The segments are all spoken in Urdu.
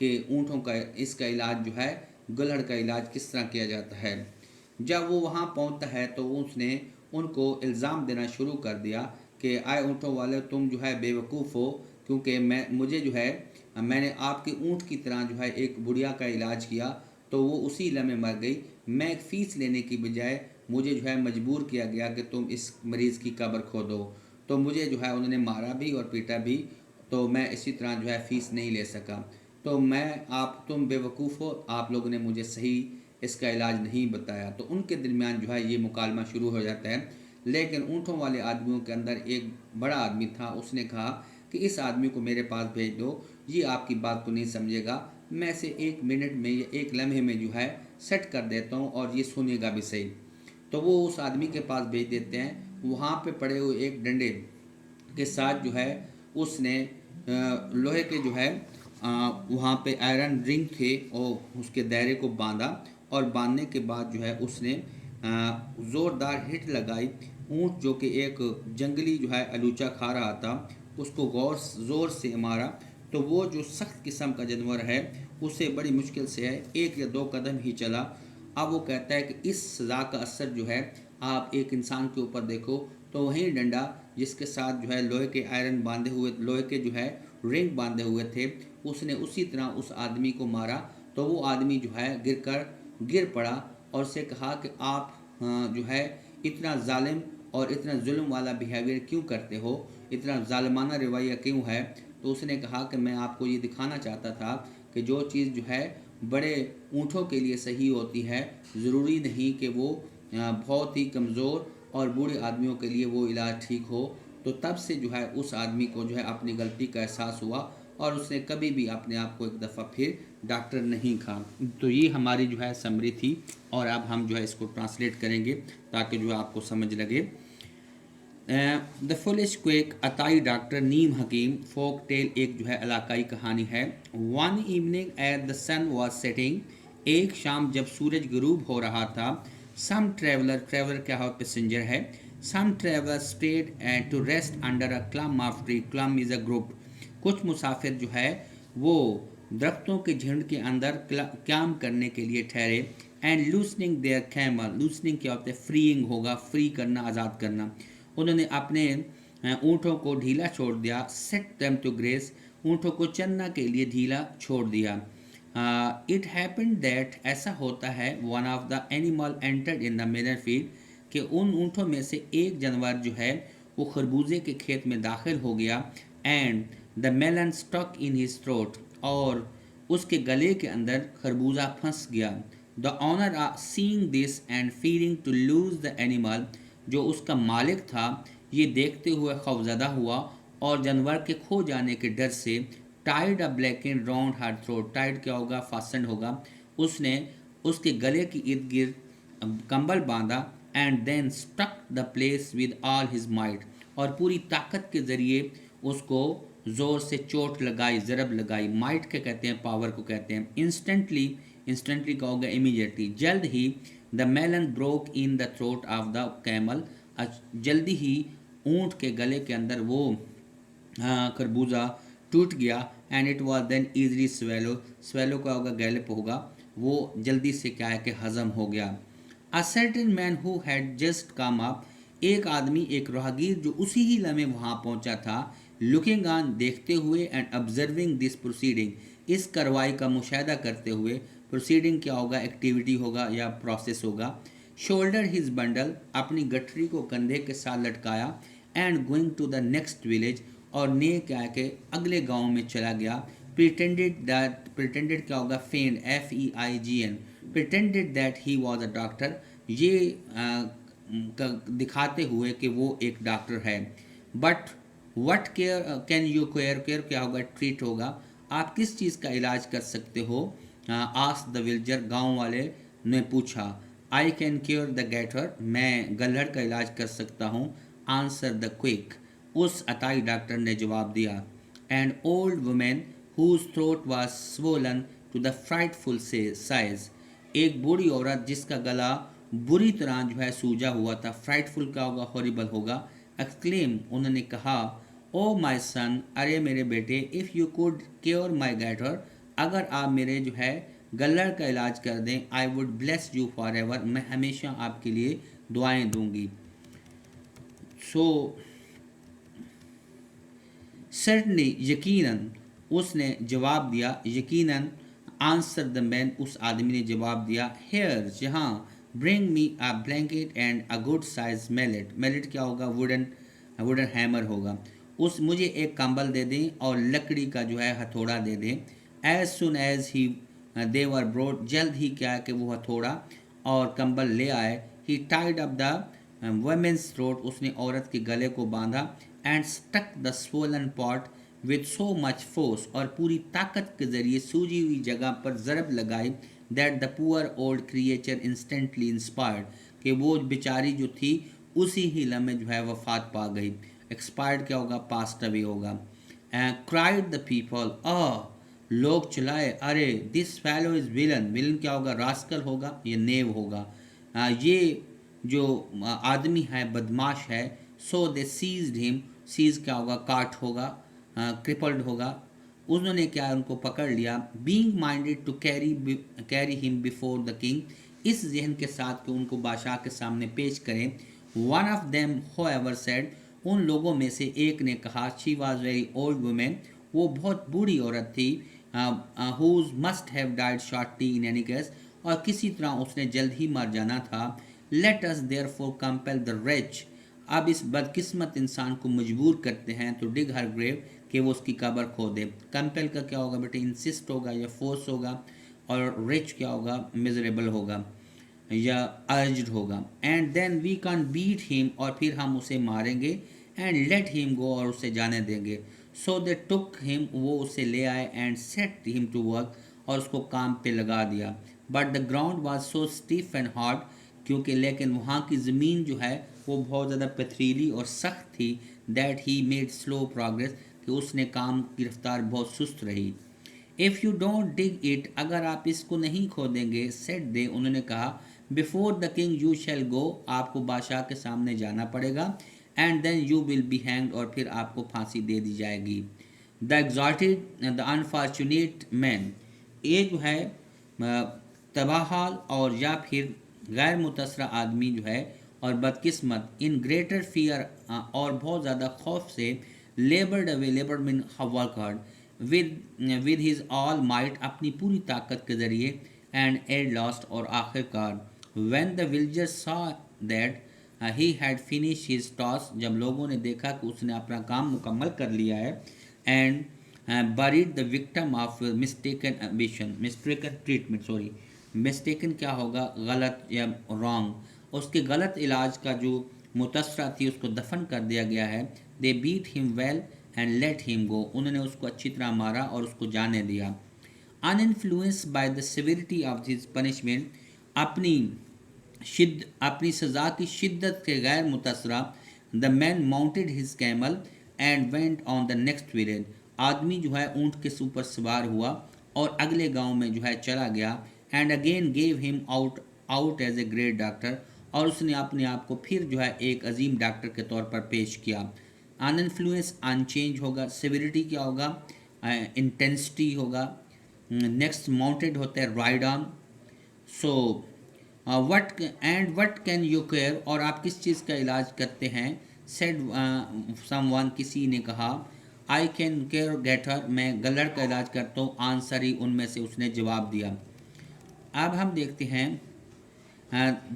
کہ اونٹوں کا اس کا علاج جو ہے گلہڑ کا علاج کس طرح کیا جاتا ہے۔ جب وہ وہاں پہنچتا ہے تو اس نے ان کو الزام دینا شروع کر دیا کہ آئے اونٹوں والے، تم جو ہے بے وقوف ہو، کیونکہ مجھے جو ہے میں نے آپ کے اونٹ کی طرح جو ہے ایک بڑھیا کا علاج کیا تو وہ اسی لمحے مر گئی۔ میں فیس لینے کی بجائے مجھے جو ہے مجبور کیا گیا کہ تم اس مریض کی قبر کھودو، تو مجھے جو ہے انہوں نے مارا بھی اور پیٹا بھی، تو میں اسی طرح جو ہے فیس نہیں لے سکا۔ تو تم بے وقوف ہو، آپ لوگوں نے مجھے صحیح اس کا علاج نہیں بتایا۔ تو ان کے درمیان جو ہے یہ مکالمہ شروع ہو جاتا ہے۔ لیکن اونٹوں والے آدمیوں کے اندر ایک بڑا آدمی تھا، اس نے کہا کہ اس آدمی کو میرے پاس بھیج دو، یہ آپ کی بات کو نہیں سمجھے گا، میں اسے 1 منٹ میں یا 1 لمحے میں جو ہے سیٹ کر دیتا ہوں اور یہ سنے گا بھی صحیح۔ تو وہ اس آدمی کے پاس بھیج دیتے ہیں۔ وہاں پہ پڑے ہوئے ایک ڈنڈے کے ساتھ جو ہے اس نے لوہے کے جو ہے وہاں پہ آئرن رنگ تھے اور اس کے دائرے کو باندھا، اور باندھنے کے بعد جو ہے اس نے زوردار ہٹ لگائی۔ اونٹ جو کہ ایک جنگلی جو ہے الوچا کھا رہا تھا، اس کو زور سے مارا، تو وہ جو سخت قسم کا جانور ہے اسے بڑی مشکل سے ہے 1 یا 2 قدم ہی چلا۔ اب وہ کہتا ہے کہ اس سزا کا اثر جو ہے آپ ایک انسان کے اوپر دیکھو، تو وہیں ڈنڈا جس کے ساتھ جو ہے لوہے کے آئرن باندھے ہوئے، لوہے کے جو ہے رنگ باندھے ہوئے تھے، اس نے اسی طرح اس آدمی کو مارا۔ تو وہ آدمی جو ہے گر پڑا اور اسے کہا کہ آپ جو ہے اتنا ظالم اور اتنا ظلم والا بیہیویئر کیوں کرتے ہو، اتنا ظالمانہ رویہ کیوں ہے؟ تو اس نے کہا کہ میں آپ کو یہ دکھانا چاہتا تھا کہ جو چیز جو ہے بڑے اونٹوں کے لیے صحیح ہوتی ہے، ضروری نہیں کہ وہ بہت ہی کمزور اور بوڑھے آدمیوں کے لیے وہ علاج ٹھیک ہو۔ تو تب سے جو ہے اس آدمی کو جو ہے اپنی غلطی کا احساس ہوا اور اس نے کبھی بھی اپنے آپ کو 1 دفعہ پھر ڈاکٹر نہیں کہا۔ تو یہ ہماری جو ہے سمری تھی، اور اب ہم جو ہے اس کو ٹرانسلیٹ کریں گے تاکہ جو ہے آپ کو سمجھ لگے۔ دا فولش کویک عطائی ڈاکٹر نیم حکیم فوک ٹیل ایک جو ہے علاقائی کہانی ہے۔ One evening at the sun was setting, ایک شام جب سورج غروب ہو رہا تھا، سم ٹریولر کیا ہو پیسنجر ہے، some traveller stayed to rest under a clump of tree, کلم از اے گروپ، کچھ مسافر جو ہے وہ درختوں کے جھنڈ کے اندر قیام کرنے کے لیے ٹھہرے، اینڈ لوسننگ دیئر کیمل، لوسننگ کیا ہوتا ہے، فریئنگ ہوگا، فری کرنا، آزاد کرنا، انہوں نے اپنے اونٹوں کو ڈھیلا چھوڑ دیا، سیٹ دیم ٹو گریس، اونٹوں کو چرنا کے لیے ڈھیلا چھوڑ دیا۔ اٹ ہیپنڈ دیٹ، ایسا ہوتا ہے، one of the animal entered in the melon field, کہ ان اونٹوں میں سے ایک جانور جو ہے وہ خربوزے کے کھیت میں داخل ہو گیا، and the melon stuck in his throat, اور اس کے گلے کے اندر خربوزہ پھنس گیا۔ The owner seeing this and fearing to lose the animal, جو اس کا مالک تھا یہ دیکھتے ہوئے خوفزدہ ہوا اور جانور کے کھو جانے کے ڈر سے، ٹائڈ اے بلیکن راؤنڈ ہر تھروٹ، ٹائڈ کیا ہوگا، فاسنڈ ہوگا، اس نے اس کے گلے کی ارد گرد کمبل باندھا، and then stick the place with all his might, اور پوری طاقت کے ذریعے اس کو زور سے چوٹ لگائی، ضرب لگائی، مائٹ کے کہتے ہیں، پاور کو کہتے ہیں۔ انسٹنٹلی کا ہوگا امیڈیٹلی، جلد ہی the melon broke in the throat of the camel, جلدی ہی اونٹ کے گلے کے اندر وہ خربوزہ ٹوٹ گیا، and it was then easily swallow کا ہوگا گیلپ ہوگا، وہ جلدی سے کیا ہے کہ ہضم ہو گیا۔ A certain man who had just come up، ایک آدمی، ایک راہگیر جو اسی ہی لمحے وہاں پہنچا تھا، looking on، دیکھتے ہوئے، and observing this proceeding، اس کارروائی کا مشاہدہ کرتے ہوئے، proceeding کیا ہوگا، ایکٹیویٹی ہوگا یا پروسیس ہوگا، shoulder his bundle، اپنی گٹھری کو کندھے کے ساتھ لٹکایا، and going to the next village، اور کیا ہے کہ اگلے گاؤں میں چلا گیا، pretended کیا ہوگا، feigned، FEIGN، pretended that he was a doctor، یہ دکھاتے ہوئے کہ وہ ایک ڈاکٹر ہے۔ But what can you care کیا ہوگا، ٹریٹ ہوگا، آپ کس چیز کا علاج کر سکتے ہو، آس دا ولیجر، گاؤں والے نے پوچھا، I can cure the goitre, میں گلہڑ کا علاج کر سکتا ہوں، آنسر دا کوئک، اس عطائی ڈاکٹر نے جواب دیا، and old woman whose throat was swollen to the frightful size، ایک بوڑھی عورت جس کا گلا بری طرح جو ہے سوجا ہوا تھا، frightful کا ہوگا، horrible ہوگا، exclaim، انہوں نے کہا، oh my son، ارے میرے بیٹے، if you could cure my gator، اگر آپ میرے جو ہے گلر کا علاج کر دیں I would bless you for ever, میں ہمیشہ آپ کے لیے دعائیں دوں گی. سو سرٹنلی، یقیناً اس نے جواب دیا، یقیناً آنسر دا مین، اس آدمی نے جواب دیا، ہیئر جہاں، bring me a blanket and a good size mallet. Mallet کیا ہوگا؟ ووڈن ہیمر ہوگا. مجھے ایک کمبل دے دیں اور لکڑی کا جو ہے ہتھوڑا دے دیں. As soon as he they were broad, جلد ہی کیا کہ وہ ہتھوڑا اور کمبل لے آئے. ہی ٹائڈ اپ دا ویمنس تھروٹ، اس نے عورت کے گلے کو باندھا. اینڈ اسٹک دا سوولن پاٹ وتھ سو مچ فورس، اور پوری طاقت کے ذریعے سوجی ہوئی جگہ پر ضرب لگائی. دیٹ دا پور اولڈ کریچر انسٹنٹلی انسپائرڈ، کہ وہ بیچاری جو تھی اسی ہی لمحے جو ہے وفات پا گئی. ایکسپائرڈ کیا ہوگا؟ پاسٹ اوے ہوگا. کرائڈ دا پیپل، لوگ چلائے، ارے دس فیلو از ولن. ولن کیا ہوگا؟ راسکل ہوگا، یہ نیو ہوگا. یہ جو آدمی ہے بدماش ہے. سو دے سیزڈ ہم، سیز کیا ہوگا؟ کاٹ ہوگا، کرپلڈ ہوگا. انہوں نے کیا ان کو پکڑ لیا. بینگ مائنڈیڈ ٹو کیری ہم بیفور دا کنگ، اس ذہن کے ساتھ کہ ان کو بادشاہ کے سامنے پیش کریں. One of them however said, ان لوگوں میں سے ایک نے کہا، she was very old woman, وہ بہت بوڑھی عورت تھی. Whose must have died shortly in any case, اور کسی طرح اس نے جلد ہی مر جانا تھا. Let us therefore compel the wretch, اب اس بدقسمت انسان کو مجبور کرتے ہیں تو ڈگ ہر گریو، کہ وہ اس کی قبر کھودے. کمپیل کا کیا ہوگا بیٹے؟ انسسٹ ہوگا یا فورس ہوگا. اور ریچ کیا ہوگا؟ میزریبل ہوگا یا ارجڈ ہوگا. اینڈ دین وی کان بیٹ ہیم، اور پھر ہم اسے ماریں گے. اینڈ لیٹ ہیم گو، اور اسے جانے دیں گے. سو دے ٹک ہم، وہ اسے لے آئے. اینڈ سیٹ ہم ٹو ورک، اور اس کو کام پہ لگا دیا. But the ground was so stiff and hard, کیونکہ لیکن وہاں کی زمین جو ہے وہ بہت زیادہ پتھریلی اور سخت تھی. That he made slow progress, کہ اس نے کام کی رفتار بہت سست رہی. اف یو ڈونٹ ڈگ اٹ، اگر آپ اس کو نہیں کھودیں گے، سیٹ دے، انہوں نے کہا، before the king you shall go, آپ کو بادشاہ کے سامنے جانا پڑے گا. And then you will be hanged, اور پھر آپ کو پھانسی دے دی جائے گی. دا ایگزالٹیڈ دا انفارچونیٹ مین، یہ جو ہے تباہ حال اور یا پھر غیر متاثرہ آدمی جو ہے اور بدقسمت، ان گریٹر فیئر، اور بہت زیادہ خوف سے، laboured away, laboured man work hard, with his all might, اپنی پوری طاقت کے ذریعے. اینڈ ایٹ لاسٹ، اور آخر کار، when the villager saw that he had finish his task, جب لوگوں نے دیکھا کہ اس نے اپنا کام مکمل کر لیا ہے. And buried the victim of mistaken ambition، mistaken treatment، mistaken کیا ہوگا؟ غلط یا رانگ. اس کے غلط علاج کا جو متاثرہ تھی اس کو دفن کر دیا گیا ہے. they beat him well and let him go، انہوں نے اس کو اچھی طرح مارا اور اس کو جانے دیا. uninfluenced by the severity of his punishment، اپنی سزا کی شدت کے غیر متاثرہ، the man mounted his camel and went on the next village، آدمی جو ہے اونٹ کے اوپر سوار ہوا اور اگلے گاؤں میں جو ہے چلا گیا. اینڈ اگین گیو ہم out as a great doctor, اور اس نے اپنے آپ کو پھر جو ہے ایک عظیم ڈاکٹر کے طور پر پیش کیا. ان انفلوئنس ان چینج ہوگا. سیویریٹی کیا ہوگا؟ انٹینسٹی ہوگا. نیکسٹ ماؤنٹیڈ ہوتا ہے ride on. So what can you care, اور آپ کس چیز کا علاج کرتے ہیں. سیڈ سم ون، کسی نے کہا، آئی کین کیئر گیٹر، میں گلر کا علاج کرتا ہوں. آنسر ہی، ان میں سے اس نے جواب دیا. اب ہم دیکھتے ہیں،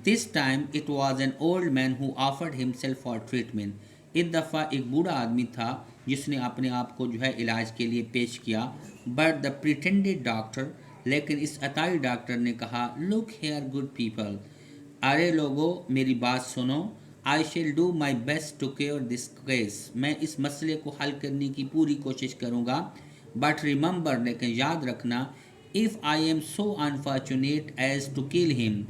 this time it was an old man who offered himself for treatment, اس دفعہ ایک بوڑھا آدمی تھا جس نے اپنے آپ کو جو ہے علاج کے لیے پیش کیا. بٹ دا پریٹینڈیڈ ڈاکٹر، لیکن اس عطائی ڈاکٹر نے کہا، لک ہیئر گڈ پیپل، ارے لوگو میری بات سنو. I shall do my best to cure this case, میں اس مسئلے کو حل کرنے کی پوری کوشش کروں گا. بٹ ریممبر، لیکن یاد رکھنا، if I am so unfortunate as to kill him،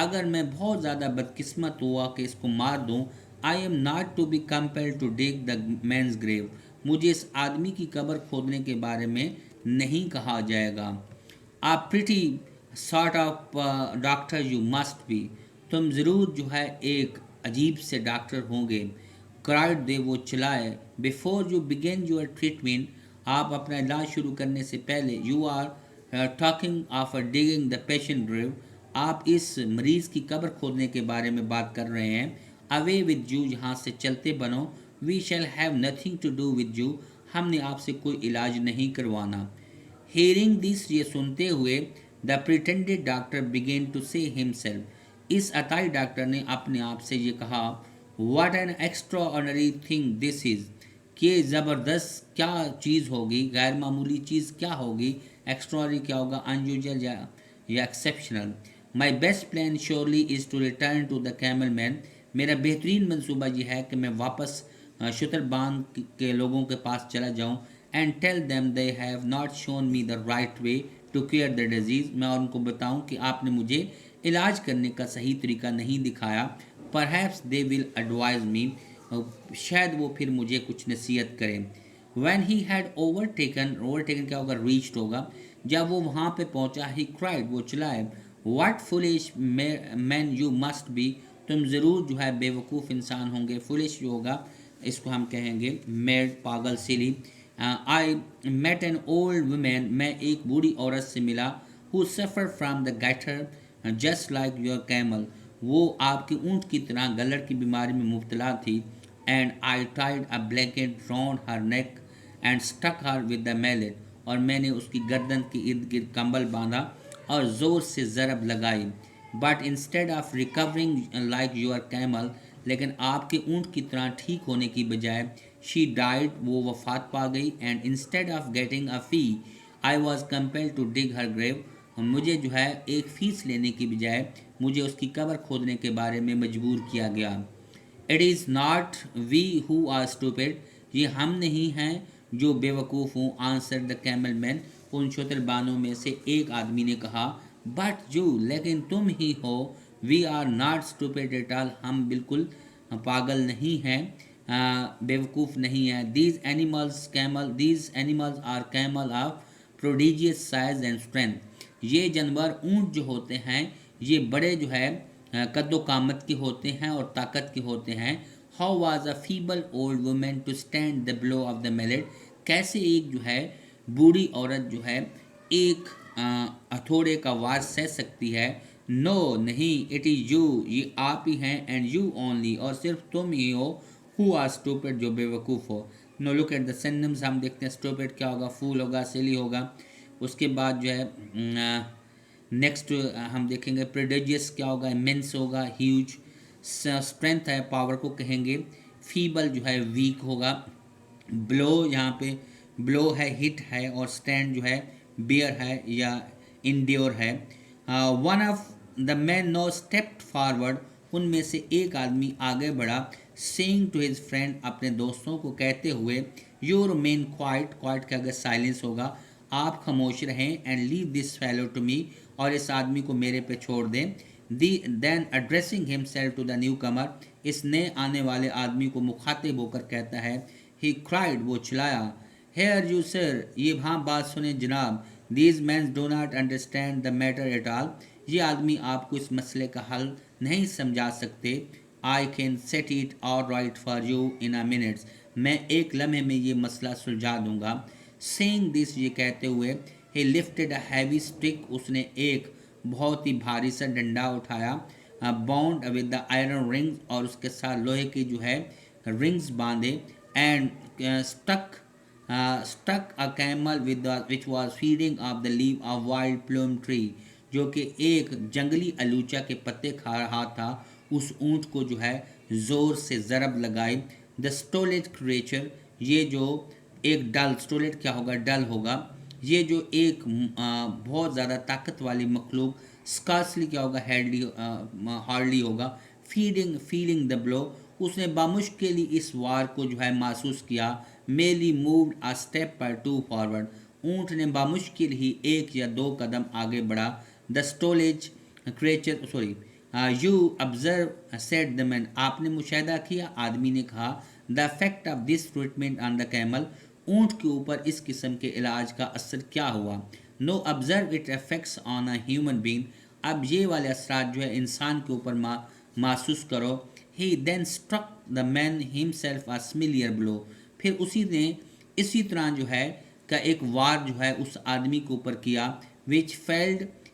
اگر میں بہت زیادہ بدقسمت ہوا کہ اس کو مار دوں، I am not to be compelled to dig the man's grave، مجھے اس آدمی کی قبر کھودنے کے بارے میں نہیں کہا جائے گا. A pretty sort of doctor you must be، تم ضرور جو ہے ایک عجیب سے ڈاکٹر ہوں گے. cried دے، وہ چلائے. before you begin your treatment، آپ اپنا علاج شروع کرنے سے پہلے، you are talking of digging the patient grave, آپ اس مریض کی قبر کھودنے کے بارے میں بات کر رہے ہیں. اوے ود یو، یہاں سے چلتے بنو. We shall have nothing to do with you, ہم نے آپ سے کوئی علاج نہیں کروانا. ہیئرنگ دس، یہ سنتے ہوئے، the pretended doctor begin to say himself, اس عطائی ڈاکٹر نے اپنے آپ سے یہ کہا، what an extraordinary thing this is, کہ زبردست کیا چیز ہوگی، غیر معمولی چیز کیا ہوگی. ایکسٹراری کیا ہوگا، ان یوزل یا exceptional. My best plan surely is to return to the camel man, میرا بہترین منصوبہ یہ ہے کہ میں واپس شتر بان کے لوگوں کے پاس چلا جاؤں. And tell them they have not shown me the right way to cure the disease, میں ان کو بتاؤں کہ آپ نے مجھے علاج کرنے کا صحیح طریقہ نہیں دکھایا. پرہیپس دے ول ایڈوائز می، شاید وہ پھر مجھے کچھ نصیحت کریں. When he had over taken کیا ہوگا، ریچڈ ہوگا، جب وہ وہاں پہ پہنچا، ہی کرائڈ، وہ چلائے، what foolish man you must be, تم ضرور جو ہے بے وقوف انسان ہوں گے. فولش جو ہوگا اس کو ہم کہیں گے میڈ، پاگل، silly. I met an old woman, میں ایک بوڑھی عورت سے ملا، who suffer from the goitre just like your camel, وہ آپ کے اونٹ کی طرح گلڑ کی بیماری میں مبتلا تھی. And I tied a blanket round her neck and stick her with the mallet, اور میں نے اس کی گردن کے ارد گرد کمبل باندھا اور زور سے ضرب لگائی. But instead of recovering like your camel, لیکن آپ کے اونٹ کی طرح ٹھیک ہونے کی بجائے، شی ڈائڈ، وہ وفات پا گئی. And instead of getting a fee I was compelled to dig her grave, مجھے جو ہے ایک فیس لینے کی بجائے مجھے اس کی قبر کھودنے کے بارے میں مجبور کیا گیا. It is not we who are stupid, یہ ہم نہیں ہیں جو بے وقوف ہوں. آنسر دا کیمل مین، ان شتر بانوں میں سے ایک آدمی نے کہا، بٹ جو، لیکن تم ہی ہو. We are not stupid at all, ہم بالکل پاگل نہیں ہیں، بے وقوف نہیں ہیں. These animals are camel of prodigious size and strength, یہ جانور اونٹ جو ہوتے ہیں یہ بڑے جو ہے قد و قامت کے ہوتے ہیں اور طاقت کے ہوتے ہیں. How was a feeble old woman to stand the blow of the mallet, کیسے ایک جو ہے بوڑھی عورت جو ہے ایک ہتھوڑے کا وار سہ سکتی ہے. نو نہیں، اٹ از یو، یہ آپ ہی ہیں، اینڈ یو اونلی، اور صرف تم ہی ہو، ہو آر اسٹوپڈ، جو بے وقوف ہو. نو لک ایٹ دا سینمز، ہم دیکھتے ہیں اسٹوپڈ کیا ہوگا، فول ہوگا، سیلی ہوگا. اس کے بعد جو ہے نیکسٹ ہم دیکھیں گے پروڈیجیس کیا ہوگا، امینس ہوگا، ہیوج. اسٹرینتھ ہے، پاور کو کہیں گے. فیبل جو ہے ویک ہوگا. بلو یہاں پہ بلو ہے، ہٹ ہے، اور اسٹینڈ جو ہے بیئر ہے یا انڈیور ہے. One of the men now stepped forward, ان میں سے ایک آدمی آگے بڑھا. سینگ ٹو ہز فرینڈ، اپنے دوستوں کو کہتے ہوئے، یو ریمین کوائٹ، کوائٹ کا اگر سائلنس ہوگا، آپ خاموش رہیں. And leave this fellow to me, اور اس آدمی کو میرے پہ چھوڑ دیں. Then addressing himself to the newcomer, اس نئے آنے والے آدمی کو مخاطب ہو کر کہتا ہے، ہی کرائڈ، وہ چلایا، ہیئر یو سر، یہ ہاں بات سنیں جناب. These men do not understand the matter at all, یہ آدمی آپ کو اس مسئلے کا حل نہیں سمجھا سکتے. I can set it all right for you in a minutes, میں ایک لمحے میں یہ مسئلہ سلجھا دوں گا. سینگ دس، یہ کہتے ہوئے، he lifted a heavy stick, اس نے ایک بہت ہی بھاری سا ڈنڈا اٹھایا. Bound with the iron rings, اور اس کے ساتھ لوہے کی جو ہے رنگز باندھے. And stuck a camel which was feeding of the leave of wild plum tree, جو کہ ایک جنگلی الوچا کے پتے کھا رہا تھا. اس اونٹ کو جو ہے زور سے ضرب لگائی. دا اسٹولیٹ کریچر، یہ جو ایک ڈل، اسٹولیٹ کیا ہوگا، ڈل ہوگا، یہ جو ایک بہت زیادہ طاقت والی مخلوق، اسکارسلی کیا ہوگا، ہارڈلی ہوگا. فیلنگ دا بلو، اس نے بامشکل اس وار کو جو ہے محسوس کیا. میلی مووڈ اے اسٹیپ پر ٹو فارورڈ، اونٹ نے بامشکل ہی ایک یا دو قدم آگے بڑھا. دا اسٹولیج creature, you observe said the man, آپ نے مشاہدہ کیا، آدمی نے کہا. The effect of this treatment on the camel, اونٹ کے اوپر اس قسم کے علاج کا اثر کیا ہوا. Now observe it effects on a human being, اب یہ والے اثرات جو ہے انسان کے اوپر محسوس کرو. ہی دین اسٹرک دا مین ہمسیلف اے سملیئر بلو، پھر اسی نے اسی طرح جو ہے کا ایک وار جو ہے اس آدمی کے اوپر کیا. which felled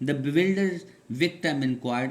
The bewildered victim inquired,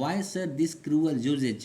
why sir this cruel usage,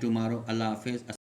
tomorrow. Allah Hafiz.